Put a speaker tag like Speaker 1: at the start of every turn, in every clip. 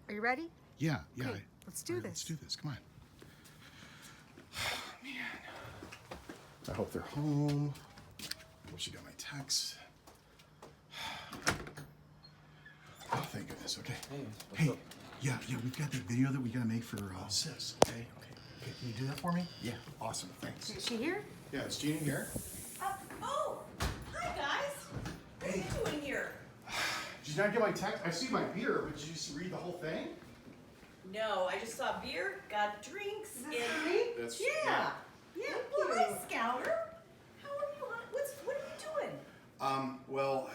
Speaker 1: Are you ready?
Speaker 2: Yeah.
Speaker 1: Okay, let's do this.
Speaker 2: Let's do this. Come on. Man. I hope they're home. I hope she got my text. Oh, thank goodness. Okay. Hey. Yeah. We've got that video that we gotta make for Sis. Okay. Can you do that for me? Yeah. Awesome. Thanks.
Speaker 1: Is she here?
Speaker 2: Yeah. Is Jeannie here?
Speaker 3: Oh, hi guys. What are you doing here?
Speaker 2: Did you not get my text? I see my beer, but did you just read the whole thing?
Speaker 3: No, I just saw beer, got drinks,
Speaker 1: Is this for me?
Speaker 2: That's
Speaker 3: yeah. Well, hi, Scouter. How are you? What are you doing?
Speaker 2: Well,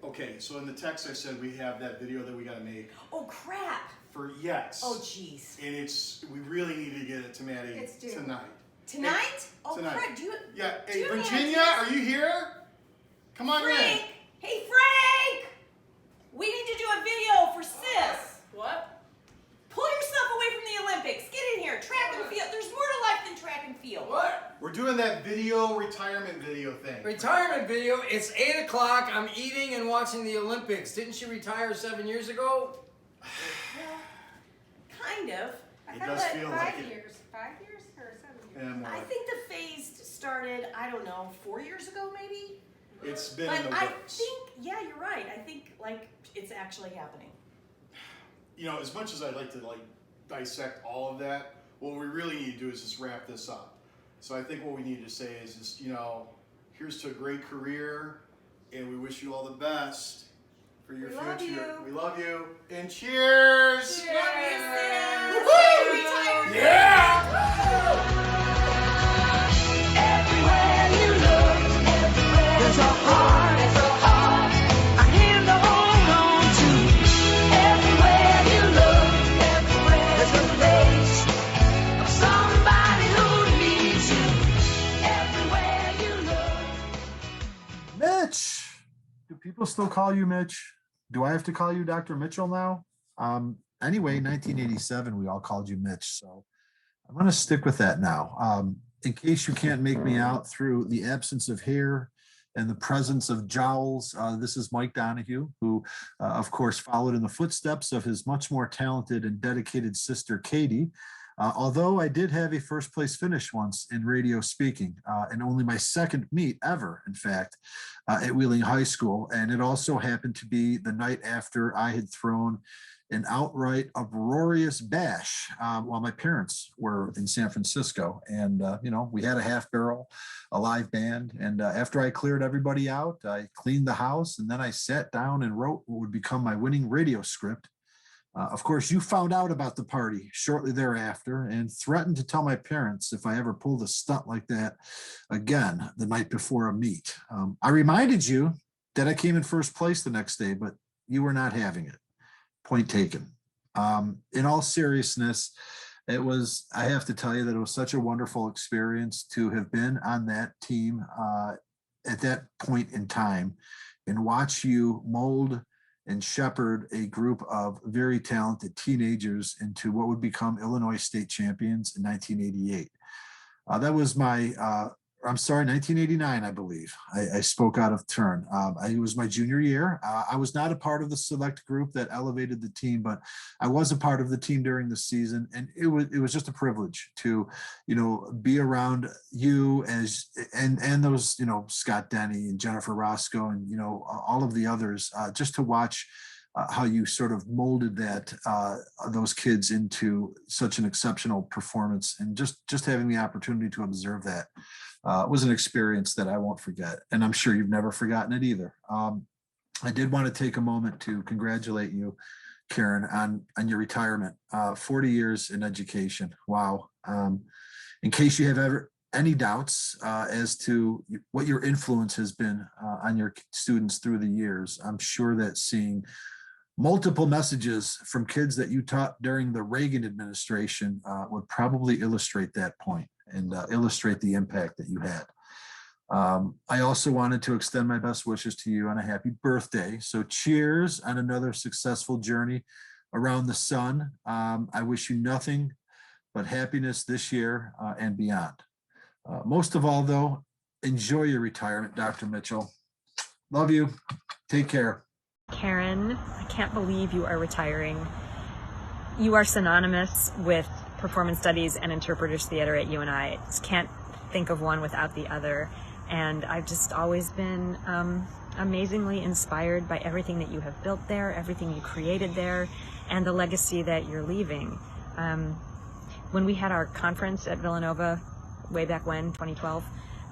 Speaker 2: okay. So in the text I said we have that video that we gotta make
Speaker 3: Oh crap.
Speaker 2: for yes.
Speaker 3: Oh jeez.
Speaker 2: And we really need to get it to Maddie
Speaker 1: It's due.
Speaker 2: tonight.
Speaker 3: Tonight? Oh
Speaker 2: Tonight.
Speaker 3: crap. Do you?
Speaker 2: Yeah.
Speaker 3: do
Speaker 2: Hey,
Speaker 3: you have any
Speaker 2: Virginia,
Speaker 3: ideas?
Speaker 2: are you here? Come on
Speaker 3: Frank.
Speaker 2: in.
Speaker 3: Hey Frank. We need to do a video for Sis. What? Pull yourself away from the Olympics. Get in here. Track and field. There's more to life than track and field.
Speaker 4: What?
Speaker 2: We're doing that retirement video thing.
Speaker 4: Retirement video. It's 8 o'clock. I'm eating and watching the Olympics. Didn't she retire 7 years ago?
Speaker 3: Kind of.
Speaker 1: I
Speaker 2: It
Speaker 1: thought
Speaker 2: does
Speaker 1: that
Speaker 2: feel
Speaker 1: 5
Speaker 2: like it.
Speaker 1: years. 5 years or 7 years?
Speaker 2: Yeah, more
Speaker 3: I
Speaker 2: like
Speaker 3: think the phase started, I don't know, 4 years ago maybe?
Speaker 2: it's been
Speaker 3: But
Speaker 2: in the
Speaker 3: I
Speaker 2: works.
Speaker 3: think, yeah, you're right. I think, like, it's actually happening.
Speaker 2: You know, as much as I'd like to dissect all of that, what we really need to do is just wrap this up. So I think what we need to say is just, here's to a great career, and we wish you all the best for your
Speaker 1: We
Speaker 2: future.
Speaker 1: love you.
Speaker 2: We love you. And cheers!
Speaker 3: Love you, Sis.
Speaker 2: Woo!
Speaker 3: Retirement.
Speaker 2: Yeah!
Speaker 5: Everywhere you look, there's a heart, a hand to hold on to. Everywhere you look, there's a face of somebody who needs you. Everywhere you look.
Speaker 6: Mitch. Do people still call you Mitch? Do I have to call you Dr. Mitchell now? Anyway, 1987, we all called you Mitch. So I'm going to stick with that now. In case you can't make me out through the absence of hair and the presence of jowls, this is Mike Donahue, who, of course, followed in the footsteps of his much more talented and dedicated sister, Katie. Although I did have a first place finish once in radio speaking, and only my second meet ever, in fact, at Wheeling High School. And it also happened to be the night after I had thrown an outright uproarious bash while my parents were in San Francisco. And, we had a half barrel, a live band. And after I cleared everybody out, I cleaned the house, and then I sat down and wrote what would become my winning radio script. Of course, you found out about the party shortly thereafter and threatened to tell my parents if I ever pulled a stunt like that again the night before a meet. I reminded you that I came in first place the next day, but you were not having it. Point taken. In all seriousness, I have to tell you that it was such a wonderful experience to have been on that team at that point in time and watch you mold and shepherd a group of very talented teenagers into what would become Illinois state champions in 1988. That was 1989, I believe. I spoke out of turn. It was my junior year. I was not a part of the select group that elevated the team, but I was a part of the team during the season. And it was just a privilege to, be around you and those, Scott Denny and Jennifer Roscoe and, all of the others, just to watch how you sort of molded those kids into such an exceptional performance, and just having the opportunity to observe that was an experience that I won't forget. And I'm sure you've never forgotten it either. I did want to take a moment to congratulate you, Karen, on your retirement. 40 years in education. Wow. In case you have ever any doubts as to what your influence has been on your students through the years, I'm sure that seeing multiple messages from kids that you taught during the Reagan administration would probably illustrate that point and illustrate the impact that you had. I also wanted to extend my best wishes to you on a happy birthday. So cheers on another successful journey around the sun. I wish you nothing but happiness this year and beyond. Most of all, though, enjoy your retirement, Dr. Mitchell. Love you. Take care.
Speaker 7: Karen, I can't believe you are retiring. you are synonymous with performance studies and interpreters theater at UNI. I just can't think of one without the other. And I've just always been amazingly inspired by everything that you have built there, everything you created there, and the legacy that you're leaving. When we had our conference at Villanova way back when, 2012,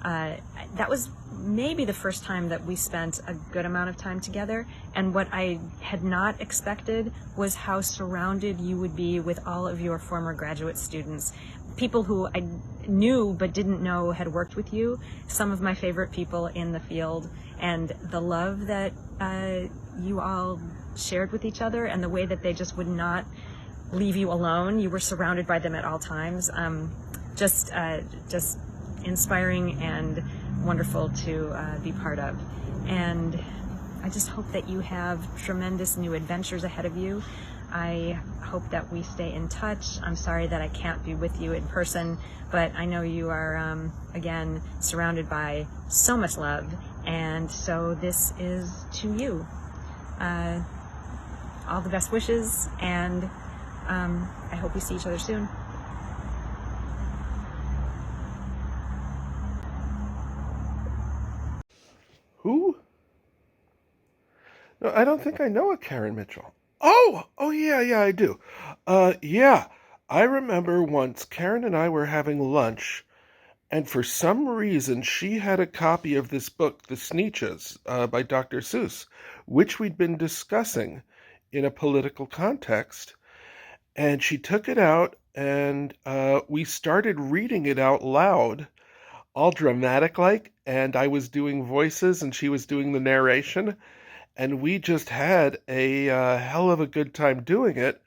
Speaker 7: that was maybe the first time that we spent a good amount of time together. And what I had not expected was how surrounded you would be with all of your former graduate students, people who I knew but didn't know had worked with you, some of my favorite people in the field, and the love that you all shared with each other and the way that they just would not leave you alone. You were surrounded by them at all times. Just inspiring and wonderful to be part of. And I just hope that you have tremendous new adventures ahead of you. I hope that we stay in touch. I'm sorry that I can't be with you in person, but I know you are, again, surrounded by so much love, and so this is to you. All the best wishes, and I hope we see each other soon.
Speaker 8: Who? No, I don't think I know a Karen Mitchell. Oh, yeah, I do. Yeah, I remember once Karen and I were having lunch, and for some reason she had a copy of this book, The Sneetches, by Dr. Seuss, which we'd been discussing in a political context, and she took it out, and we started reading it out loud, all dramatic-like, and I was doing voices and she was doing the narration, and we just had a hell of a good time doing it.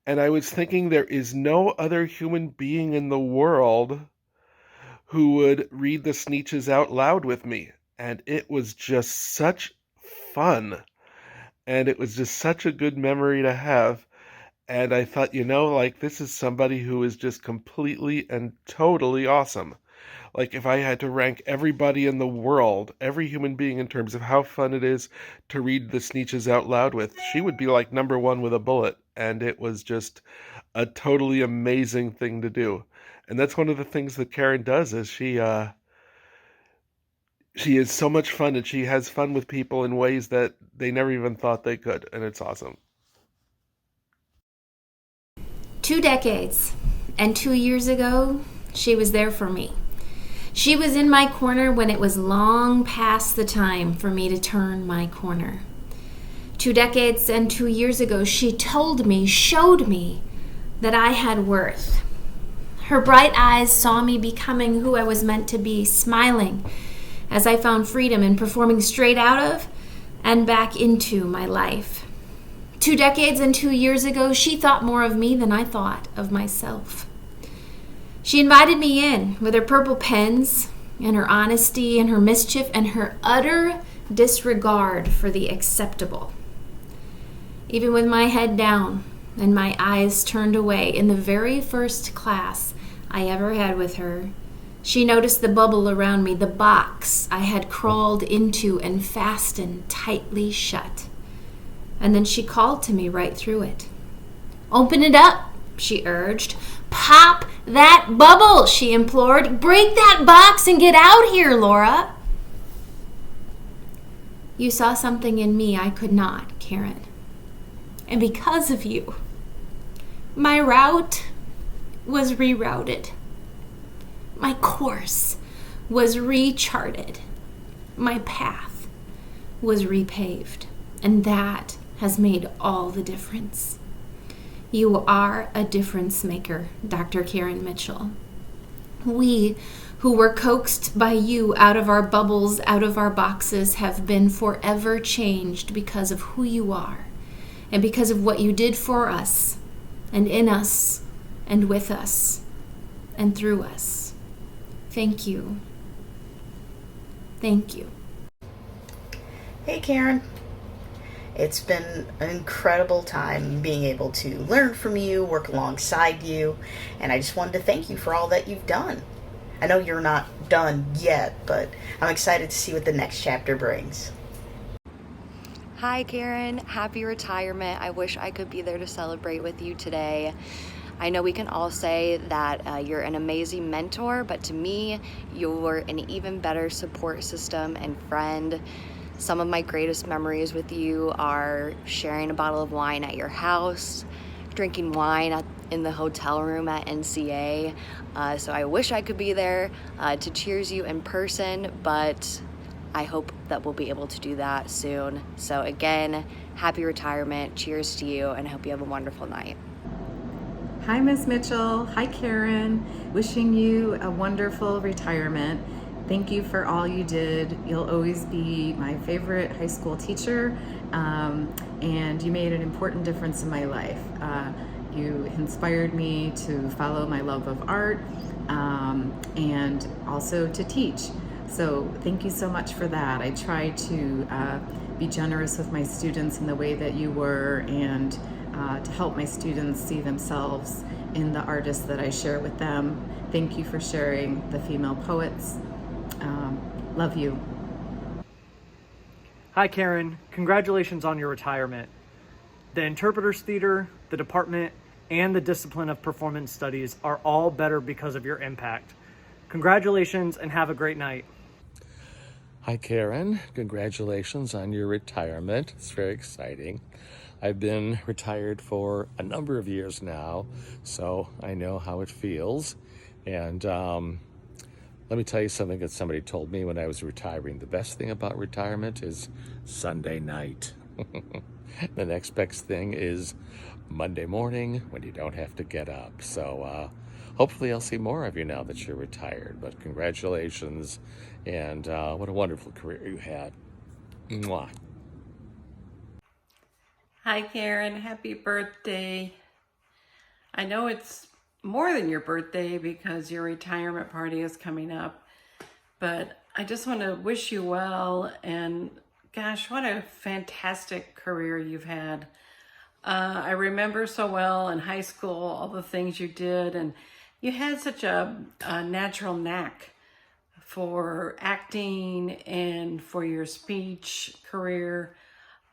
Speaker 8: And I was thinking, there is no other human being in the world who would read the Sneetches out loud with me. And it was just such fun. And it was just such a good memory to have. And I thought, this is somebody who is just completely and totally awesome. Like, if I had to rank everybody in the world, every human being, in terms of how fun it is to read the Sneetches out loud with, she would be like number one with a bullet. And it was just a totally amazing thing to do. And that's one of the things that Karen does, is she is so much fun, and she has fun with people in ways that they never even thought they could. And it's awesome.
Speaker 9: 2 decades, and 2 years ago, she was there for me. She was in my corner when it was long past the time for me to turn my corner. 2 decades and 2 years ago, she told me, showed me that I had worth. Her bright eyes saw me becoming who I was meant to be, smiling as I found freedom in performing straight out of and back into my life. 2 decades and 2 years ago, she thought more of me than I thought of myself. She invited me in with her purple pens and her honesty and her mischief and her utter disregard for the acceptable. Even with my head down and my eyes turned away, in the very first class I ever had with her, she noticed the bubble around me, the box I had crawled into and fastened tightly shut. And then she called to me right through it. "Open it up," she urged. "Pop that bubble," she implored. "Break that box and get out here, Laura." You saw something in me I could not, Karen. And because of you, my route was rerouted. My course was recharted. My path was repaved. And that has made all the difference. You are a difference maker, Dr. Karen Mitchell. We who were coaxed by you out of our bubbles, out of our boxes, have been forever changed because of who you are and because of what you did for us and in us and with us and through us. Thank you. Thank you.
Speaker 10: Hey, Karen. It's been an incredible time being able to learn from you, work alongside you, and I just wanted to thank you for all that you've done. I know you're not done yet, but I'm excited to see what the next chapter brings.
Speaker 11: Hi Karen, happy retirement. I wish I could be there to celebrate with you today. I know we can all say that you're an amazing mentor, but to me, you're an even better support system and friend. Some of my greatest memories with you are sharing a bottle of wine at your house, drinking wine in the hotel room at NCA. So I wish I could be there to cheers you in person, but I hope that we'll be able to do that soon. So again, happy retirement, cheers to you, and I hope you have a wonderful night.
Speaker 12: Hi, Miss Mitchell. Hi, Karen. Wishing you a wonderful retirement. Thank you for all you did. You'll always be my favorite high school teacher, and you made an important difference in my life. You inspired me to follow my love of art and also to teach. So thank you so much for that. I try to be generous with my students in the way that you were, and to help my students see themselves in the artists that I share with them. Thank you for sharing the female poets. Love you.
Speaker 13: Hi Karen, congratulations on your retirement. The Interpreters Theater, the department, and the discipline of performance studies are all better because of your impact. Congratulations and have a great night.
Speaker 14: Hi Karen, congratulations on your retirement. It's very exciting. I've been retired for a number of years now, so I know how it feels. And let me tell you something that somebody told me when I was retiring. The best thing about retirement is Sunday night. The next best thing is Monday morning when you don't have to get up. So hopefully I'll see more of you now that you're retired. But congratulations, and what a wonderful career you had. Mwah.
Speaker 15: Hi Karen, happy birthday. I know it's more than your birthday because your retirement party is coming up, but I just want to wish you well, and gosh, what a fantastic career you've had. I remember so well in high school all the things you did, and you had such a natural knack for acting and for your speech career.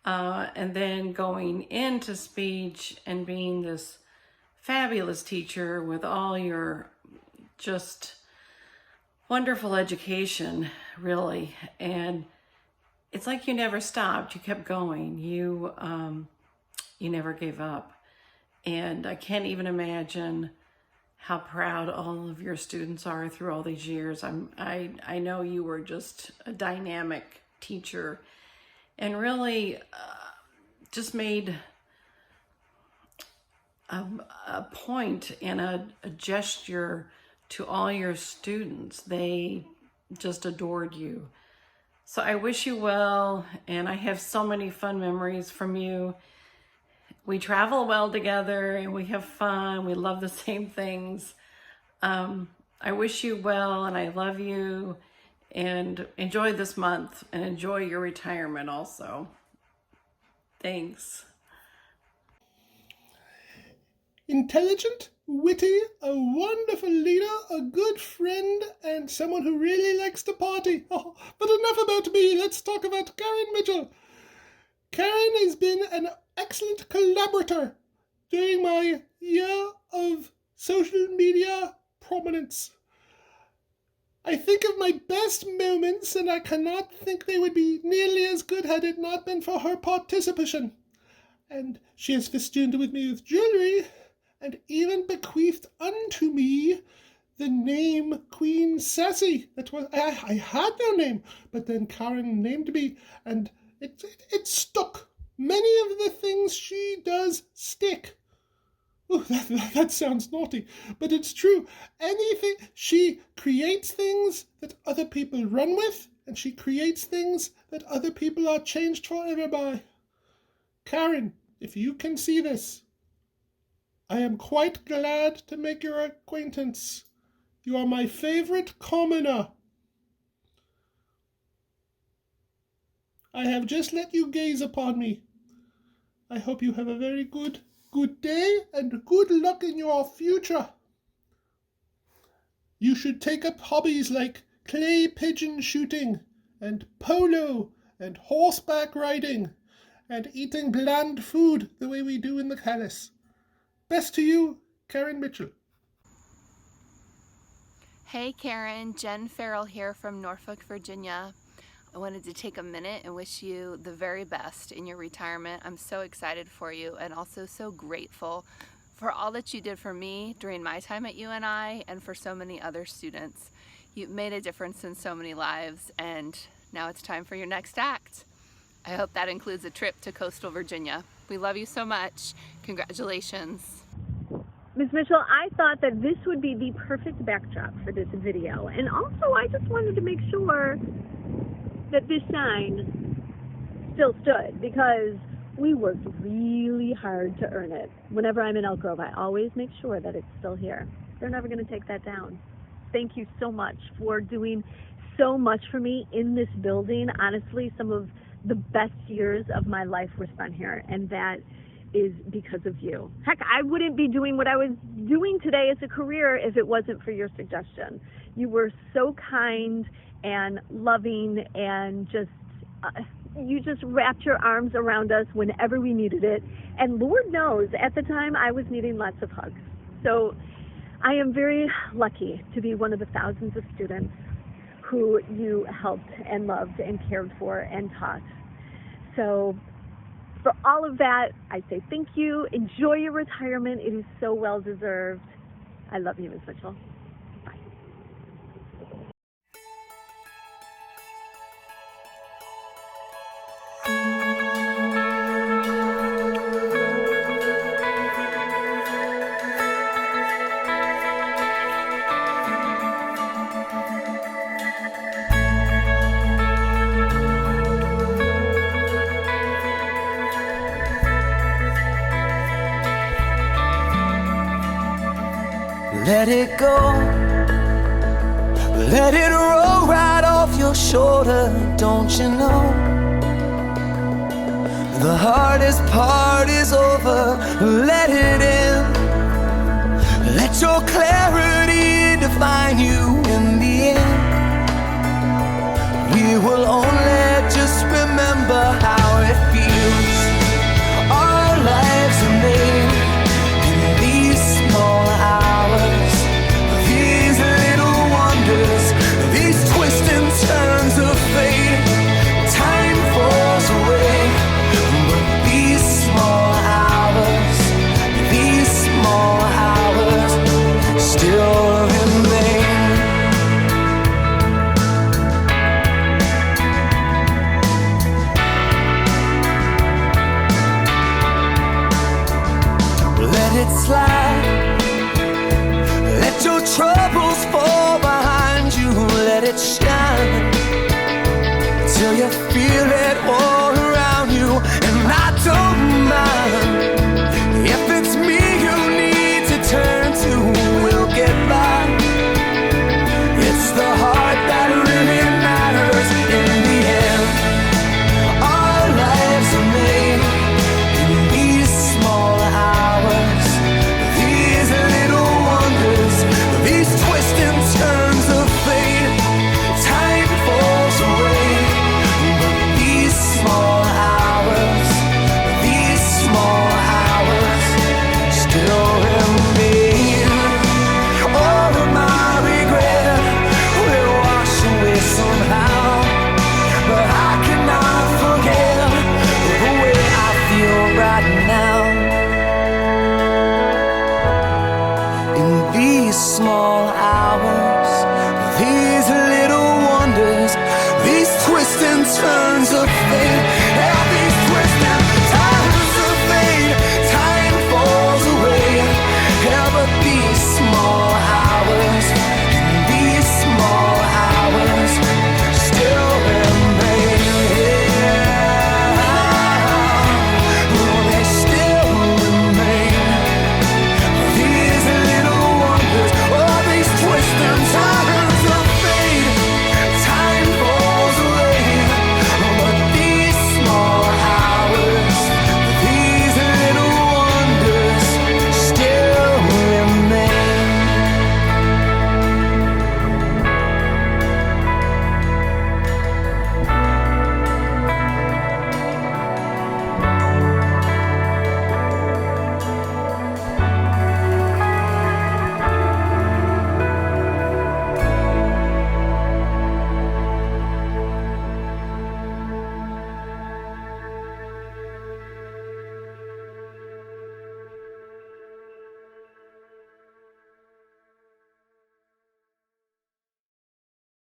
Speaker 15: And then going into speech and being this fabulous teacher with all your just wonderful education, really. And it's like you never stopped. You kept going. You never gave up. And I can't even imagine how proud all of your students are through all these years. I know you were just a dynamic teacher, and really just made a point and a gesture to all your students. They just adored you. So I wish you well, and I have so many fun memories from you. We travel well together, and we have fun. We love the same things. I wish you well, and I love you. And enjoy this month, and enjoy your retirement also. Thanks.
Speaker 16: Intelligent, witty, a wonderful leader, a good friend, and someone who really likes to party. Oh, but enough about me. Let's talk about Karen Mitchell. Karen has been an excellent collaborator during my year of social media prominence. I think of my best moments, and I cannot think they would be nearly as good had it not been for her participation. And she has festooned with me with jewelry, and even bequeathed unto me the name Queen Sassy. That was I had no name, but then Karen named me, and it stuck. Many of the things she does stick. Oh, that sounds naughty, but it's true. Anything, she creates things that other people run with, and she creates things that other people are changed forever by. Karen, if you can see this, I am quite glad to make your acquaintance. You are my favorite commoner. I have just let you gaze upon me. I hope you have a very good day and good luck in your future. You should take up hobbies like clay pigeon shooting and polo and horseback riding and eating bland food the way we do in the palace. Best to you, Karen Mitchell.
Speaker 17: Hey Karen, Jen Farrell here from Norfolk, Virginia. I wanted to take a minute and wish you the very best in your retirement. I'm so excited for you and also so grateful for all that you did for me during my time at UNI and for so many other students. You've made a difference in so many lives, and now it's time for your next act. I hope that includes a trip to coastal Virginia. We love you so much. Congratulations.
Speaker 18: Ms. Mitchell, I thought that this would be the perfect backdrop for this video. And also, I just wanted to make sure that this sign still stood, because we worked really hard to earn it. Whenever I'm in Elk Grove, I always make sure that it's still here. They're never going to take that down. Thank you so much for doing so much for me in this building. Honestly, some of the best years of my life were spent here, and that is because of you. Heck, I wouldn't be doing what I was doing today as a career if it wasn't for your suggestion. You were so kind and loving, and just you just wrapped your arms around us whenever we needed it. And Lord knows, at the time I was needing lots of hugs. So I am very lucky to be one of the thousands of students who you helped and loved and cared for and taught. So for all of that, I say thank you. Enjoy your retirement. It is so well deserved. I love you, Ms. Mitchell.
Speaker 5: Let it go, let it roll right off your shoulder, don't you know? The hardest part is over, let it in. Let your clarity define you in the end. We will only just remember how it feels. Our lives are made in these small hours, these little wonders, these twists and turns of fate. Time falls away, but these small hours still remain. Let it slide, let your troubles fall behind you, let it shine till you feel it all around you. And I don't mind if it's me you need to turn to, we'll get by. It's the heart that really matters in the end. Our lives are made in these small hours, these little wonders, these twists and turns of fate. Time falls away, but these small hours still remain. All of my regret will wash away somehow, but I cannot forget the way I feel right now. In these small hours, these little wonders, these twists and turns of fate.